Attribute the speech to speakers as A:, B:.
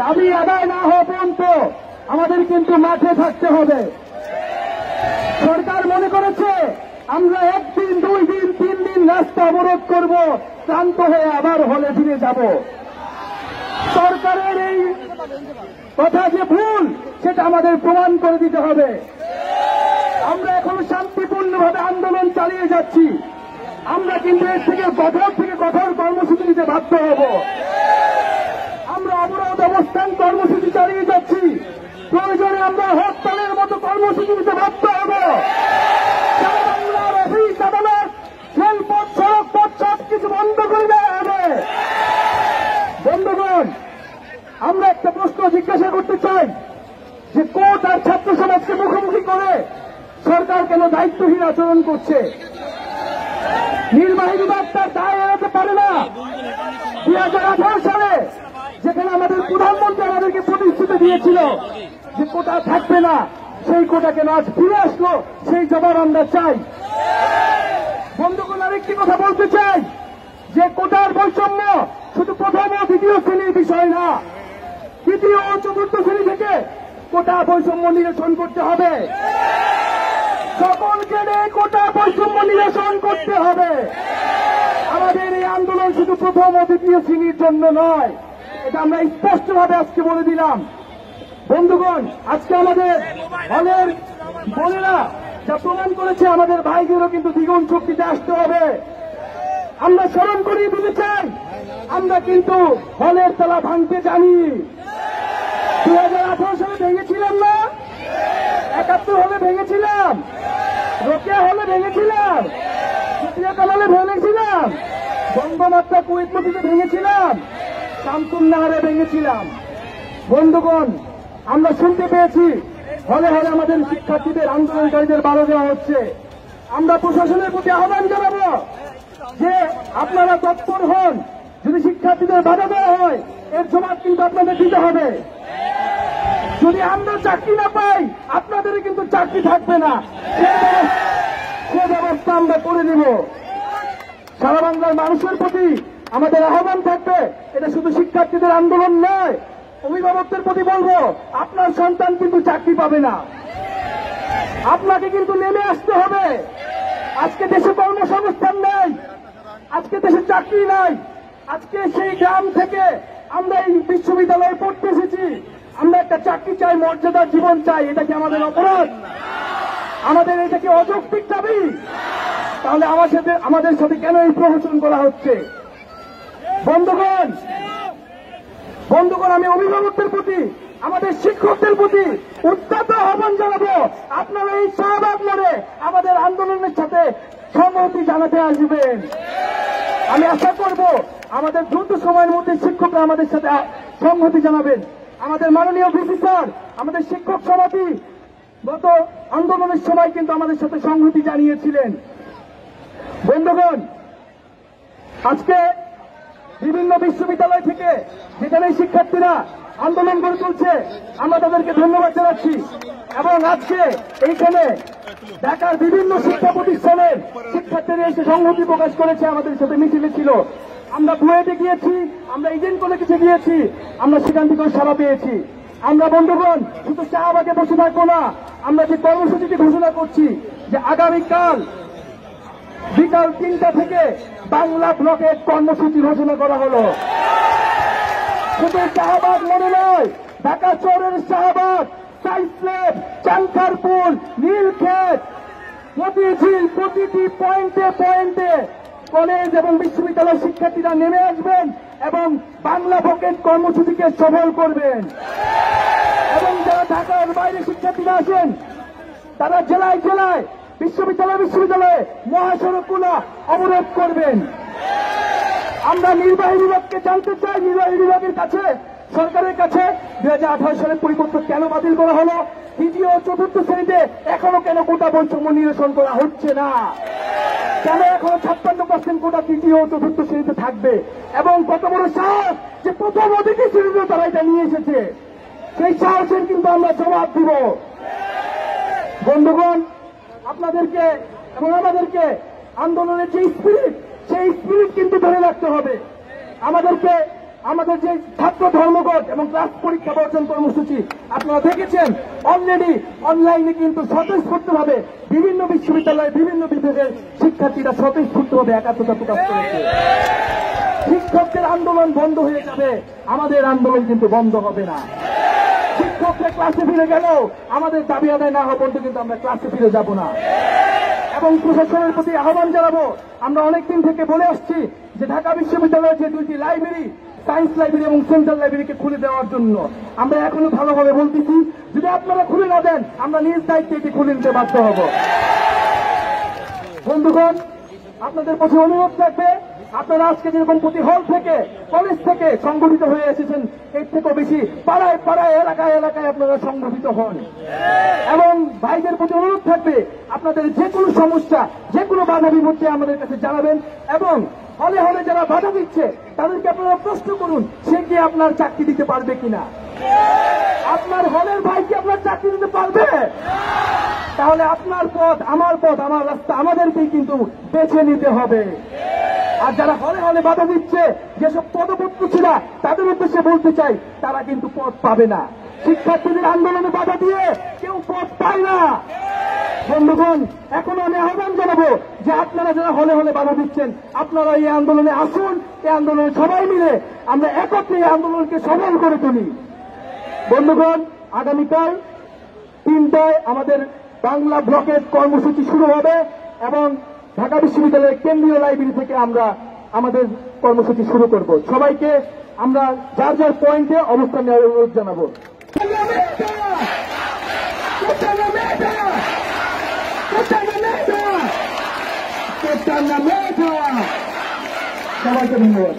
A: দাবি আদায় না হওয়া পর্যন্ত আমাদের কিন্তু মাঠে থাকতে হবে। সরকার মনে করেছে আমরা একদিন, 2 দিন, 3 দিন রাস্তা অবরোধ করব, ক্লান্ত হয়ে আবার হলে ফিরে যাব। সরকারের এই কথা যে ভুল, সেটা আমাদের প্রমাণ করে দিতে হবে। আমরা এখন শান্তিপূর্ণভাবে আন্দোলন চালিয়ে যাচ্ছি। আমরা কিন্তু এর থেকে কঠোর কর্মসূচি নিতে বাধ্য হব। আমরা অবরোধ অবস্থান কর্মসূচি চালিয়ে যাচ্ছি। প্রয়োজনে আমরা হরতালের মতো কর্মসূচি নিতে বাধ্য হব। সারা বাংলার অফিস, আদালত, রেলপথ, সড়ক পথ সবকিছু বন্ধ করে দেওয়া হবে। বন্ধুগণ, আমরা একটা প্রশ্ন জিজ্ঞাসা করতে চাই যে কোর্ট আর ছাত্র সমাজকে মুখোমুখি করে সরকার কেন দায়িত্বহীন আচরণ করছে? নির্বাহী বিভাগ তার দায় এড়াতে পারে না। 2018 সালে যেখানে আমাদের প্রধানমন্ত্রী আমাদেরকে প্রতিশ্রুতি দিয়েছিল যে কোটা থাকবে না, সেই কোটা কেন আজ ফিরে আসলো, সেই জবাব আমরা চাই। বন্ধুগণ, আরেকটি কথা বলতে চাই যে কোটার বৈষম্য শুধু প্রথম ও দ্বিতীয় শ্রেণীর বিষয় না, তৃতীয় ও চতুর্থ শ্রেণী থেকে কোটা বৈষম্য নিরসন করতে হবে। সকল গ্রেডে কোটা বৈষম্য নিরসন করতে হবে। আমাদের এই আন্দোলন শুধু প্রথম ও দ্বিতীয় শ্রেণীর জন্য নয়, এটা আমরা স্পষ্টভাবে আজকে বলে দিলাম। বন্ধুগণ, আজকে আমাদের হলের বোনেরা যা প্রমাণ করেছে, আমাদের ভাইদেরও কিন্তু দ্বিগুণ শক্তিতে আসতে হবে। আমরা স্মরণ করিয়ে দিতে চাই, আমরা কিন্তু হলের তালা ভাঙতে জানি। 2018 সালে ভেঙেছিলাম না? 71 হলে ভেঙেছিলাম, রোকেয়া হলে ভেঙেছিলাম, হলে ভেঙেছিলাম, বঙ্গমাত্রা কুয়েত মসজিদে ভেঙেছিলাম, শামসুন্নাহারে ভেঙেছিলাম। বন্ধুগণ, আমরা শুনতে পেয়েছি হলে হলে আমাদের শিক্ষার্থীদের, আন্দোলনকারীদের বাধা দেওয়া হচ্ছে। আমরা প্রশাসনের প্রতি আহ্বান জানাবো যে আপনারা তৎপর হন। যদি শিক্ষার্থীদের বাধা দেওয়া হয়, এর জবাব কিন্তু আপনাদের দিতে হবে। যদি আমরা চাকরি না পাই, আপনাদের কিন্তু চাকরি থাকবে না, সে ব্যবস্থা আমরা করে দেব। সারা বাংলার মানুষের প্রতি আমাদের আহ্বান থাকবে, এটা শুধু শিক্ষার্থীদের আন্দোলন নয়, অভিভাবকদের প্রতি বলবো, আপনার সন্তান কিন্তু চাকরি পাবে না, আপনাকে কিন্তু নেমে আসতে হবে। আজকে দেশে কর্মসংস্থান নেই, আজকে দেশে চাকরি নাই। আজকে সেই গ্রাম থেকে আমরা এই বিশ্ববিদ্যালয়ে পড়তে এসেছি, আমরা একটা চাকরি চাই, মর্যাদার জীবন চাই। এটা কি আমাদের অপরাধ? আমাদের এটা কি অযৌক্তিক দাবি? তাহলে আমাদের সাথে কেন এই প্রহসন করা হচ্ছে? বন্ধুগণ, আমি অভিভাবকদের প্রতি, আমাদের শিক্ষকদের প্রতি উদ্যত আহ্বান জানাবো, আপনারা এই শাহবাগ মোড়ে আমাদের আন্দোলনের সাথে সংহতি জানাতে আসবেন। আমি আশা করব আমাদের দ্রুত সময়ের মধ্যে শিক্ষকরা আমাদের সাথে সংহতি জানাবেন। আমাদের মাননীয় ভিসি স্যার, আমাদের শিক্ষক সমিতি গত আন্দোলনের সময় কিন্তু আমাদের সাথে সংহতি জানিয়েছিলেন। বন্ধুগণ, আজকে বিভিন্ন বিশ্ববিদ্যালয় থেকে যেখানে শিক্ষার্থীরা আন্দোলন গড়ে তুলছে, আমরা তাদেরকে ধন্যবাদ জানাচ্ছি। এবং আজকে এইখানে ঢাকার বিভিন্ন শিক্ষা প্রতিষ্ঠানের শিক্ষার্থীরা এসে সংহতি প্রকাশ করেছে, আমাদের সাথে মিছিলে ছিল। আমরা বুয়েটে গিয়েছি, আমরা ইডেন কলেজে গিয়েছি, আমরা সেখান থেকেও সাড়া পেয়েছি। আমরা বন্ধুগণ শুধু শাহবাগে বসে থাকবো না, আমরা যে কর্মসূচিটি ঘোষণা করছি যে আগামীকাল বিকাল 3টা থেকে বাংলা ব্লকের কর্মসূচি ঘোষণা করা হলো। শুধু শাহবাগ মনে নয়, ঢাকা শহরের শাহবাগ, সাইসলেট, চানখারপুল, নীলক্ষেত, মতিঝিল, প্রতিটি পয়েন্টে পয়েন্টে কলেজ এবং বিশ্ববিদ্যালয়ের শিক্ষার্থীরা নেমে আসবেন এবং বাংলা পকেট কর্মসূচিকে সফল করবেন। এবং যারা ঢাকার বাইরে শিক্ষার্থীরা আসেন, তারা জেলায় জেলায়, বিশ্ববিদ্যালয়ে মহাসড়কগুলো অবরোধ করবেন। আমরা নির্বাহী বিভাগকে জানতে চাই, নির্বাহী বিভাগের কাছে, সরকারের কাছে 2018 সালের পরিপত্র কেন বাতিল করা হলো? তৃতীয় ও চতুর্থ শ্রেণীতে এখনো কেন কোটা বৈষম্য নিরসন করা হচ্ছে না? কেন এখনো 56% কোটা তৃতীয় ও চতুর্থ শ্রেণীতে থাকবে? এবং কত বড় সাহস যে প্রথম ও দ্বিতীয় শ্রেণীতে তারা এটা নিয়ে এসেছে, সেই সাহসের কিন্তু আমরা জবাব দিব। বন্ধুগণ, আপনাদেরকে এবং আমাদেরকে আন্দোলনের যে স্পিরিট, সেই স্পিরিট কিন্তু ধরে রাখতে হবে। আমাদেরকে আমাদের যে ছাত্র ধর্মঘট এবং ক্লাস পরীক্ষা বর্জন কর্মসূচি আপনারা দেখেছেন, অলরেডি অনলাইনে কিন্তু স্বতঃস্ফূর্তভাবে বিভিন্ন বিশ্ববিদ্যালয়ে বিভিন্ন বিভাগের শিক্ষার্থীরা স্বতঃস্ফূর্তভাবে একাত্মতা প্রকাশ করেছে। শিক্ষকদের আন্দোলন বন্ধ হয়ে যাবে, আমাদের আন্দোলন কিন্তু বন্ধ হবে না। শিক্ষকরা ক্লাসে ফিরে গেলেও আমাদের দাবি আদায় না হওয়া পর্যন্ত কিন্তু আমরা ক্লাসে ফিরে যাব না। এবং প্রশাসনের প্রতি আহ্বান জানাবো, আমরা অনেকদিন থেকে বলে আসছি যে ঢাকা বিশ্ববিদ্যালয়ের যে দুইটি লাইব্রেরি, সায়েন্স লাইব্রেরি এবং সেন্ট্রাল লাইব্রেরিকে খুলে দেওয়ার জন্য আমরা এখনো ভালোভাবে বলতেছি, যদি আপনারা খুলে না দেন আমরা নিজ দায়িত্বে এটি খুলে নিতে বাধ্য হব। বন্ধুগণ, আপনাদের প্রতি অনুরোধ থাকবে, আপনারা আজকে যেরকম প্রতি হল থেকে কলেজ থেকে সংগঠিত হয়ে এসেছেন, এর থেকেও বেশি পাড়ায় পাড়ায় এলাকায় এলাকায় আপনারা সংগঠিত হন। এবং ভাইদের প্রতি অনুরোধ থাকবে, আপনাদের যে কোনো সমস্যা, যে কোনো বাধা বিপত্তি আমাদের কাছে জানাবেন। এবং হলে হলে যারা বাধা দিচ্ছে তাদেরকে আপনারা প্রশ্ন করুন, সে কি আপনার চাকরি দিতে পারবে কিনা। আপনার হলের ভাই কি আপনার চাকরি দিতে পারবে? তাহলে আপনার পথ, আমার রাস্তা আমাদেরকেই কিন্তু বেছে নিতে হবে। আর যারা হলে হলে বাধা দিচ্ছে, যেসব পদপ্রত্যাশীরা, তাদের উদ্দেশ্যে বলতে চাই, তারা কিন্তু পদ পাবে না। শিক্ষার্থীদের আন্দোলনে বাধা দিয়ে কেউ পদ পায় না। বন্ধুগণ, এখন আমি আহ্বান জানাবো যে আপনারা যারা হলে হলে বাধা দিচ্ছেন, আপনারা এই আন্দোলনে আসুন। এই আন্দোলনে সবাই মিলে আমরা একত্রে এই আন্দোলনকে সফল করে তুলি। বন্ধুগণ, আগামীকাল 3টায় আমাদের বাংলা ব্লকের কর্মসূচি শুরু হবে এবং ঢাকা বিশ্ববিদ্যালয়ের কেন্দ্রীয় লাইব্রেরি থেকে আমরা আমাদের কর্মসূচি শুরু করব। সবাইকে আমরা যার যার পয়েন্টে অবস্থান নেওয়ার অনুরোধ জানাবো। সবাইকে ধন্যবাদ।